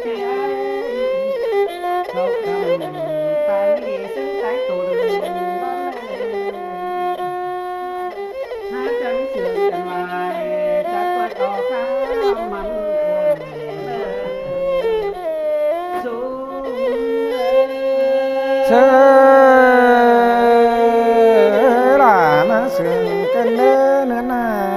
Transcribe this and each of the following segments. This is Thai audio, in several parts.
chị ấy thâu cầm ta nghĩ xứng cái tồn văn hát chẳng trường chẳng lại chắc quay tỏ khá mặn xuống sơ là mà sương cơn đê nữa nà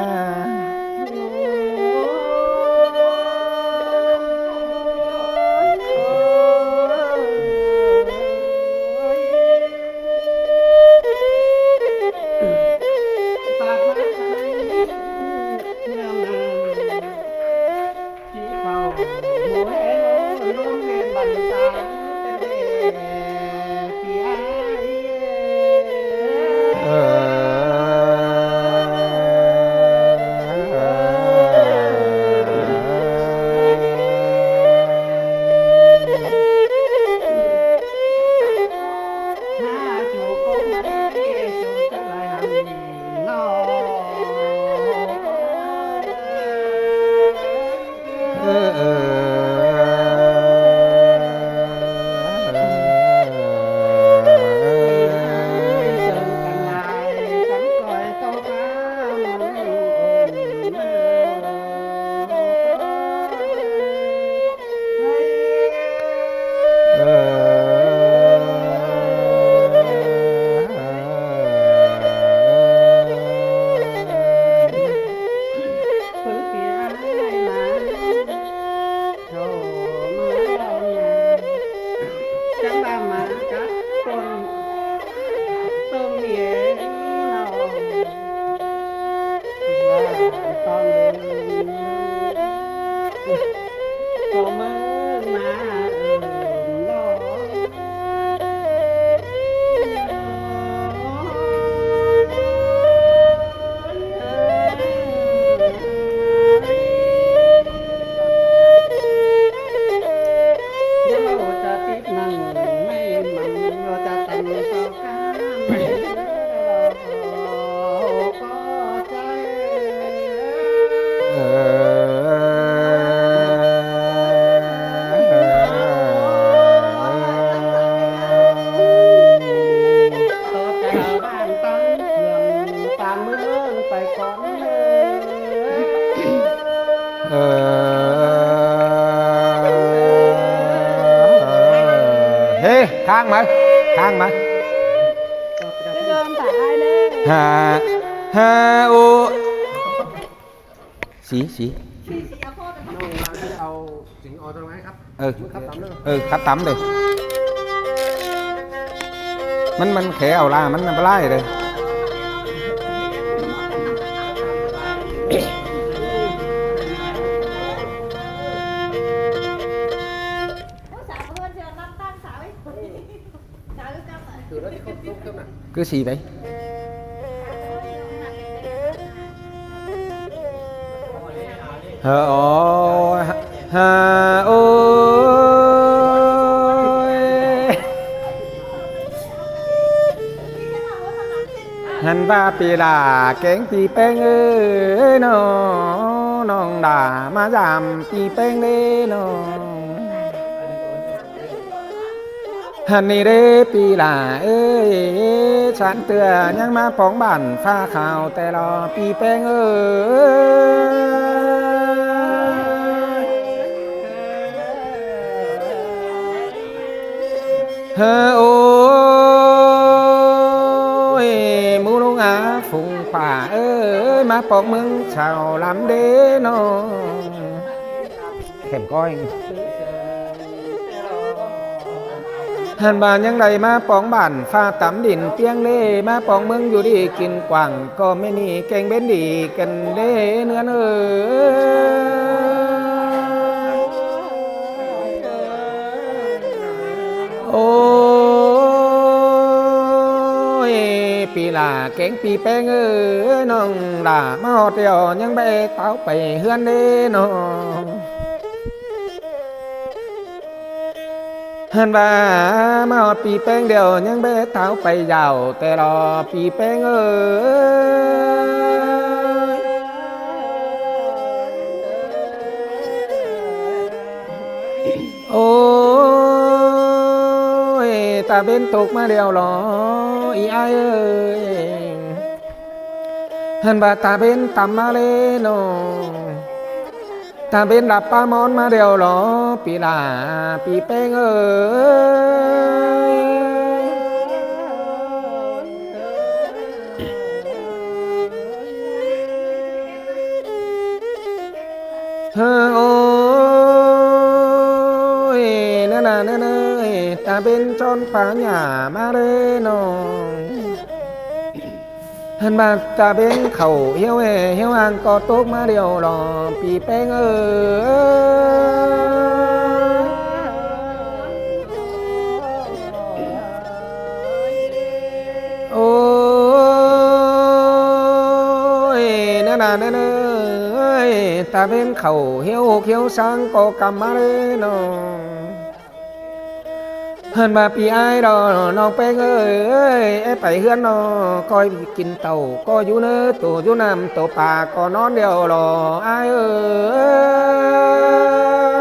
khang mà khang mà hà hà ô xí xí cắt tắm điมันแขเอาล่ามันไล่เลยcứ xì vậy ôi hà ôi hành ba pi đà kén pi pen ơi nó non đà má giảm pi pen đi nó hành ni đê pi là ơiฉันเตือยังมาป้องบ้านฟ้าข่าวแต่รอปีแป้งเอ้ยโอ้ยมูลุงอาฟุงป่าเอ้ยมาป้องมึงชาวลำเด้นอเข็มก้อยหันบานยังไดมาป้องบ้านฟ้าต่ำดินเตียงเล่มาป้องเมืองอยู่ดีกินกว่างก็ไม่มีแกงเบ้นดีกันเด้เนื้อโอ้ยปีลาแกงปีแป้งเอ้ยน้องด่ามาหอดเดียวยังไปเต้าไปเฮือนเด้น้องหันว่ามาหอดปีแป้งเดียวยังไปเต้าไปยาวแต่รอปีแป้งเอ้ย โอ้ยตาเป็นตกมาเดียวหรออีอ้ายเอ้ยหันบาตาเป็นต่ำมาเลยโนตาเป็นหลับปลามอนมาเดียวหรอปีลาปีเป้งเอ้ยเฮ้อโอ้ยนั่นน่ะนั่นเอ้ยตาเป็นจอนป่าหญ้ามาเลยโนหันบาตาเป็นเข่าเหี้ยวเหี้ยวอ่างก็ตกมาเดียวหรอปีเป้งเอ้ยโอ้ยนั่นน่ะนั่นเอ้ยตาเป็นเข่าเหี้ยวเหี้ยวสังก็กำมาเลยเนาะเฮินมาปีไอ้ดอน้องเป้งเอ้ยไอ้ไปเฮือนนอคอยกินเต่าก็อยู่เนื้อตัวอยู่น้ำตัวป่าก็นอนเดียวรอไอ้เอ้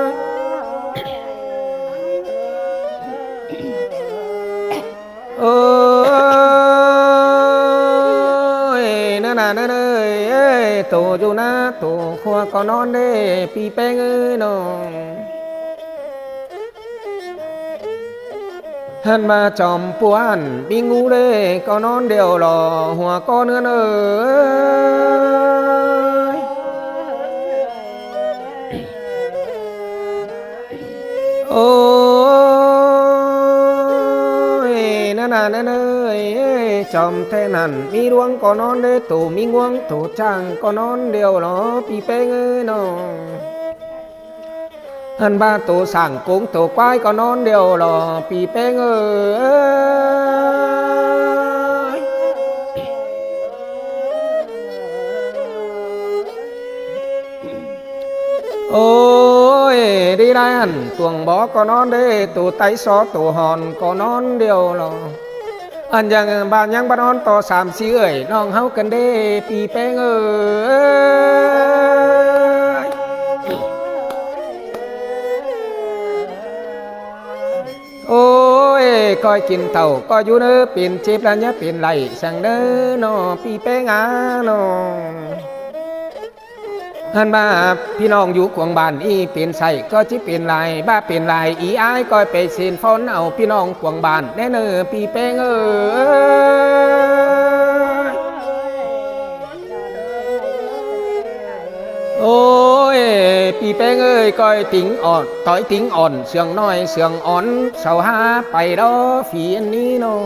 ยโอ้ยนั่นน่ะนั่นเอ้ยตัวอยู่นะตัวขัวก็นอนเด้ปีเป้งเอ้ยน้องหันมาจอมป่วนบิงูเด้ก็นอนเดียวรอหัวก็เนื้อเอ้ยโอ้ยนั่นน่ะนั่นเอ้ยจอมแท่นั่นมีดวงก็นอนเด้ตู่มีง่วงตู่จ้างก็นอนเดียวรอปีเป้งเอ้ยน้องหันบ้าตัวสั่งกุ้งตัวควายก็นอนเดียวรอปีเป้งเอ้ยโอ้ยดีไรหันตวงบอกก็นอนเด้ตัวไตซอตัวหอนก็นอนเดียวรออันยังบ้านยังบ้านนอนต่อสามสี่เอ้ยน้องเฮากันเด้ปีเป้งเอ้ยโอ้ยก้อยกินเต่าก็อยู่เนื้อเป็นเจ็บแล้วเนี่ยเป็นไหลสั่งเด้อน้อปีเป้งอาน้องหันมาพี่น้องอยู่ขวงบ้านอีเป็นใส่ก็จิเป็นไรบ้าเป็นไรอีอ้ายก็ไปเซ็นฟอนเอาพี่น้องขวงบ้านแน่เนอปีเป้งเอ้ยโอ้ยปีเป้งเอ้ยก้อยติ๋งอ่อนต่อยติ๋งอ่อนเสียงน้อยเสียงอ่อนเสาหาไปดอฝีอันนี้น้อง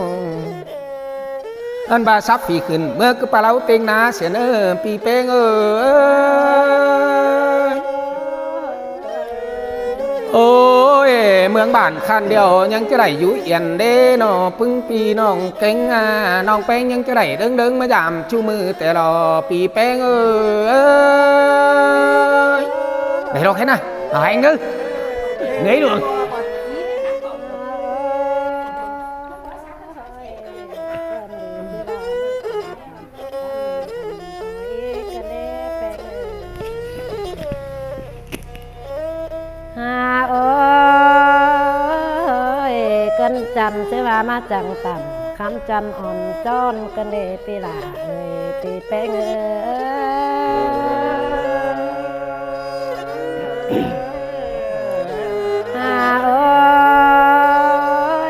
อันบาซับฝีขึ้นเมื่อก็ปลาเราเต็งนาเสียเนอปีเป้งเอ้ยโอ้ยเมืองบ้านคันเดียวยังจะได้อยู่เอียนเด้นอปึ้งปีน้องเก่งน้องแป้งยังจะได้เดิงมายามชูมือแต่รอปีแป้งเอ้ยได้รอแค่น่ะเอาให้เงื้อเงยluônเอ้ยกันจันเสว่ามาจังต่ำคำจันอ่อนจอนกันเดปีลาเอ้ยปีแป้งเอ้เอ้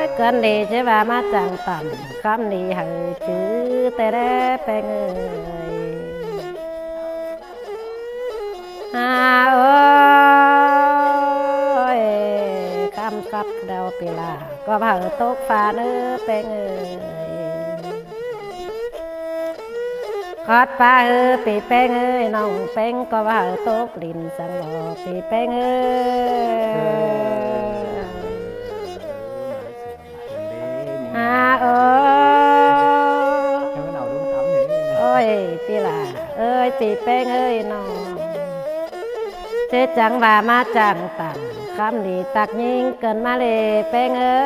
ยกันเดเสว่ามาจังต่ำคำนี้ให้ชื่อแต่แด่แป้งเอ้ยคำกับเดาปีลาก็เผาตกฟ้าเนื้อแป้งเอ้ยคอดปลาปีแป้งเอ้ยน้องแป้งก็เผาตกลินสังหลอปีแป้งเอ้ยโอ้ยปีลาเอ้ยปีแป้งเอ้ยน้องเจ๊จังว่ามาจังต่ำคำดีตักยิงเกินมาเลยแป้งเอ้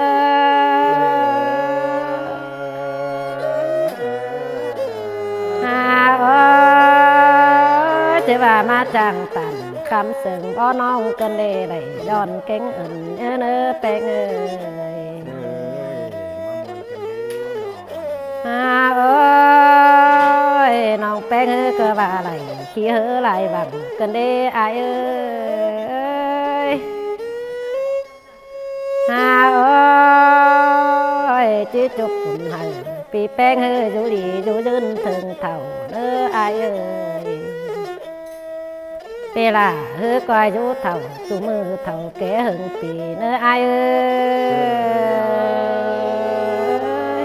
ยเจ๊ว่ามาจังต่ำค คำเสริงบ่น้องกันเลยได้ย้อนเก่งอื่นเนื้อแป้งเอ้ย เอ้ยน้องแป้งเอ้ยก็ว่าไหลขี้เหือไหลบังกันเด้อายเอ้ยเอ้ยจีจุบปุ่นให้ปีแป้งเอ้ยอยู่ดีอยู่ยืนถึงเท่าเนื้ออายเอ้ยเวลาเฮ้ยก็อายุเท่าจูมือเท่าแก่หึงปีเนื้ออายเอ้ย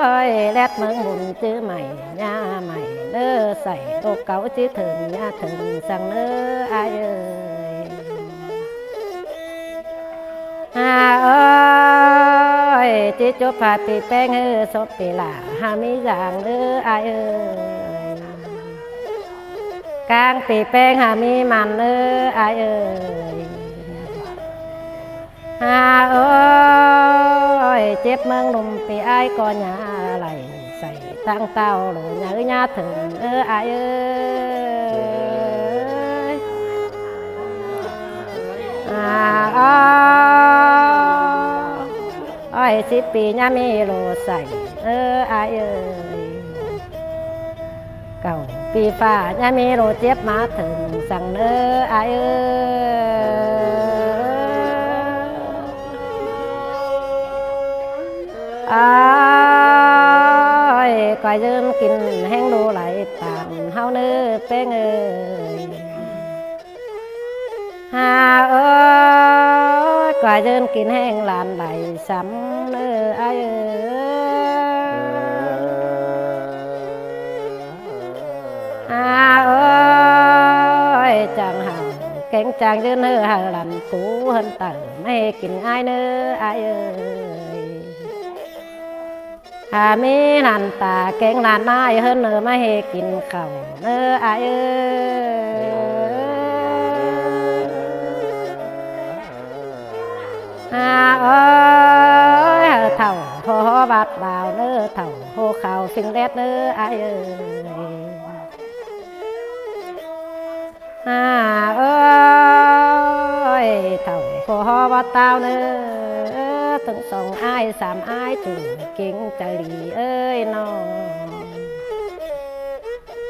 เอ้ยแลดเมืองบุญจื้อใหม่ย่าใหม่เด้อใส่โอกเก่าจื้อถึงย่าถึงสั่งเด้ออายเอ้ยเอ้ยจีจุบผาปีแป้งเอ้ยศพปีหล่าหามีอย่างเด้ออายเอ้ยกลางปีแป้งหามีมันเด้ออายเอ้ยเอ้ยเจ็บเมืองลมปีไอ้ก็หยาไหลใส่ตั้งเต้าหรือหยาหยาถึงอายเอ้ยอ้อย10 ปีหยามีโลใส่อายเอ้ย9 ปีฝ่าหยามีโลเจ็บมาถึงสั่งอายเอ้ยก็ยืมกินแห้งดูไหลปานเฮาเนื้อแป้งเอ้ยเอ้ยก็ยืมกินแห้งลานไหลซ้ำเนื้ออายเอ้ยจังเฮาเก่งจังยืนเนื้อหาลันกูหันเต่าไม่กินอายเนื้ออายเอ้ยมีนันตาเก่งนานนายเฮิรนเนื้อไม่ให้กินข้าวเนื้ออายเอ้ยเท่าพอบาดบ่าวเนื้อเท่าโหข่าวฟิงเล็ดเนื้ออายเอ้ยเท่าพอบาดเต้าเนื้อถึง2 อ้าย 3 อ้ายจู่เก่งใจดีเอ้ยน้อง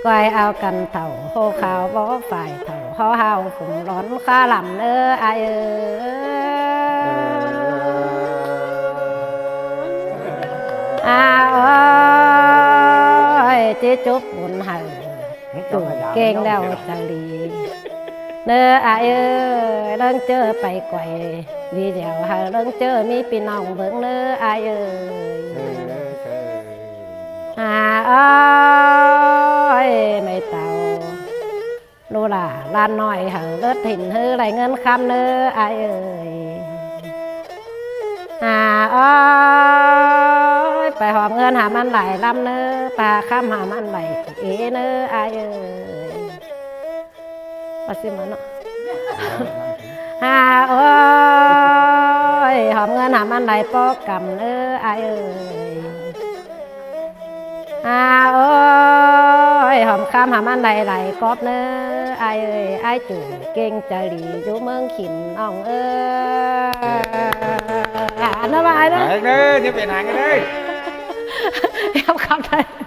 ก้อยเอากันเท่าโหข่าวบ่ฝ่ายเท่าหอเฮาฝุ่มร้อนข้าลำอายจีจุบบุญให้จู่เก่งแล้วใจดีอายเรื่องเจอไปก่อยดีเดียวหาเรื่องเจอมีพี่น้องเบิ่งอายไม่เต่าลูล่ะลานน้อยหาเลือดถิ่นไรเงินคำอายไปหอมเงินหามันไหลลำปลาข้ามหามันไหลอายว่าสิมันเนาะหอมเงินหามันไหลปอกกำอายหอมข้ามหามันไหลกอบอายจู่เก่งใจดีอยู่เมืองขินอ่องนะบายนะเด้อเนี่ยเป็นหางกันเลย เรียบคำไทย